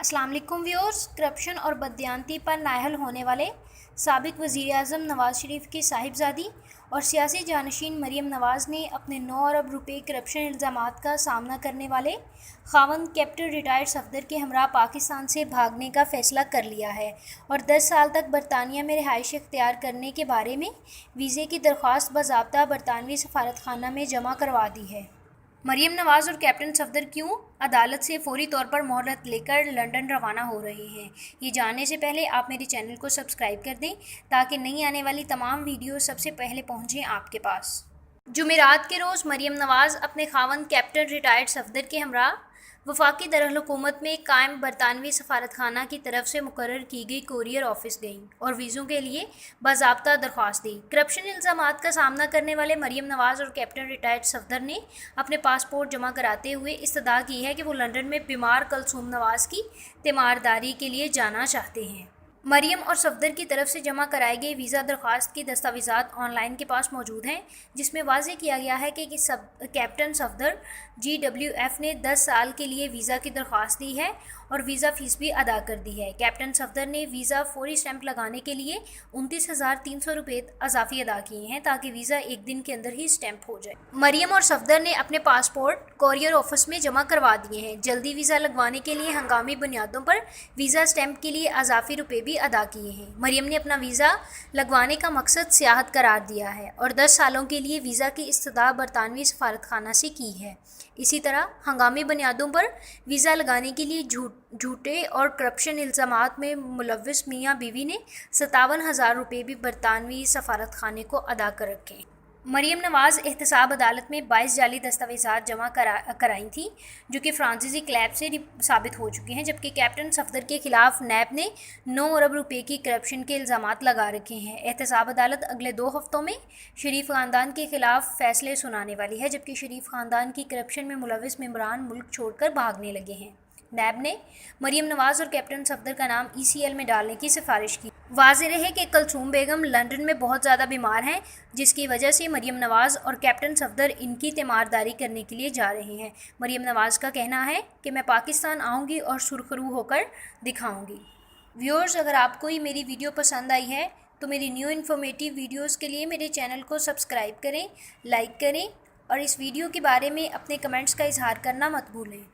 अस्सलाम वालेकुम viewers. Corruption और बददियानती पर नाअहल होने वाले साबिक वज़ीर-ए-आज़म नवाज़ शरीफ की साहिबजादी और सियासी जानशीन मरीम नवाज़ ने अपने 9 अरब रुपए करप्शन इल्ज़ामात का सामना करने वाले ख़ावंद कैप्टन रिटायर्ड सफ़दर के हमरा पाकिस्तान से भागने का फ़ैसला कर लिया है और 10 साल तक बरतानिया में रिहाइश इख्तियार करने के बारे में वीज़े की दरख्वास्त बाज़ाब्ता बरतानवी सफारतखाना में जमा करवा दी है। मरीम नवाज़ और कैप्टन सफ़दर क्यों अदालत से फौरी तौर पर मोहलत लेकर लंदन रवाना हो रहे हैं, ये जानने से पहले आप मेरे चैनल को सब्सक्राइब कर दें ताकि नई आने वाली तमाम वीडियो सबसे पहले पहुंचें आपके पास। जुमेरात के रोज़ मरीम नवाज़ अपने ख़ावंद कैप्टन रिटायर्ड सफ़दर के हमरा वफाकी दरअल-हुकूमत में कायम बरतानवी सफारतखाना की तरफ से मुकर्रर की गई कोरियर ऑफिस गईं और वीज़ों के लिए बाज़ाब्ता दरख्वास्त दी। करप्शन इल्ज़ामात का सामना करने वाले मरीम नवाज़ और कैप्टन रिटायर्ड सफ़दर ने अपने पासपोर्ट जमा कराते हुए इस्तदा की है कि वो लंदन में बीमार कलसूम नवाज़ की तीमारदारी के लिए जाना चाहते हैं। मरीम और सफ़दर की तरफ से जमा कराए गए वीज़ा दरख्वास्त की दस्तावेज़ात ऑनलाइन के पास मौजूद हैं, जिसमें वाज़ेह किया गया है कि कैप्टन सफ़दर GWF ने 10 साल के लिए वीज़ा की दरख्वास्त दी है और वीज़ा फ़ीस भी अदा कर दी है। कैप्टन सफ़दर ने वीज़ा फौरी स्टैंप लगाने के लिए 29,300 रुपये अजाफ़ी अदा किए हैं ताकि वीज़ा एक दिन के अंदर ही स्टैंप हो जाए। मरीम और सफ़दर ने अपने पासपोर्ट कोरियर ऑफिस में जमा करवा दिए हैं। जल्दी वीज़ा लगवाने के लिए हंगामी बुनियादों पर वीज़ा स्टैंप के लिए अजाफ़ी रुपये भी अदा किए हैं। मरीम ने अपना वीज़ा लगवाने का मकसद सियाहत करार दिया है और 10 सालों के लिए वीज़ा की इस्तदा बरतानवी सफारतखाना से की है। इसी तरह हंगामी बुनियादों पर वीज़ा लगाने के लिए झूठे और करप्शन इल्ज़ामात में मुलव्विस मियाँ बीवी ने 57,000 रुपये भी बरतानवी सफारतखाने को अदा कर रखे। मरीम नवाज़ एहतसाब अदालत में 22 जाली दस्तावेज़ात जमा कराई थी जो कि फ्रांसीसी क्लैब से साबित हो चुके हैं, जबकि कैप्टन सफ़दर के खिलाफ नैब ने 9 अरब रुपए की करप्शन के इल्ज़ामात लगा रखे हैं। एहतसाब अदालत अगले 2 हफ्तों में शरीफ ख़ानदान के खिलाफ फ़ैसले सुनाने वाली है, जबकि शरीफ ख़ानदान की करप्शन में मुलव्विस मेंबरान मुल्क छोड़कर भागने लगे हैं। नैब ने मरीम नवाज़ और कैप्टन सफ़दर का नाम ECL में डालने की सिफारिश की। वाज़ेह रहे कि कलसूम बेगम लंदन में बहुत ज़्यादा बीमार हैं, जिसकी वजह से मरीम नवाज़ और कैप्टन सफ़दर इनकी तीमारदारी करने के लिए जा रहे हैं। मरीम नवाज़ का कहना है कि मैं पाकिस्तान आऊँगी और सुरखरू होकर दिखाऊँगी। व्यूअर्स, अगर आपको ये मेरी वीडियो पसंद आई है तो मेरी न्यू इन्फॉर्मेटिव वीडियोज़ के लिए मेरे चैनल को सब्सक्राइब करें, लाइक करें और इस वीडियो के बारे में अपने कमेंट्स का इजहार करना मत भूलें।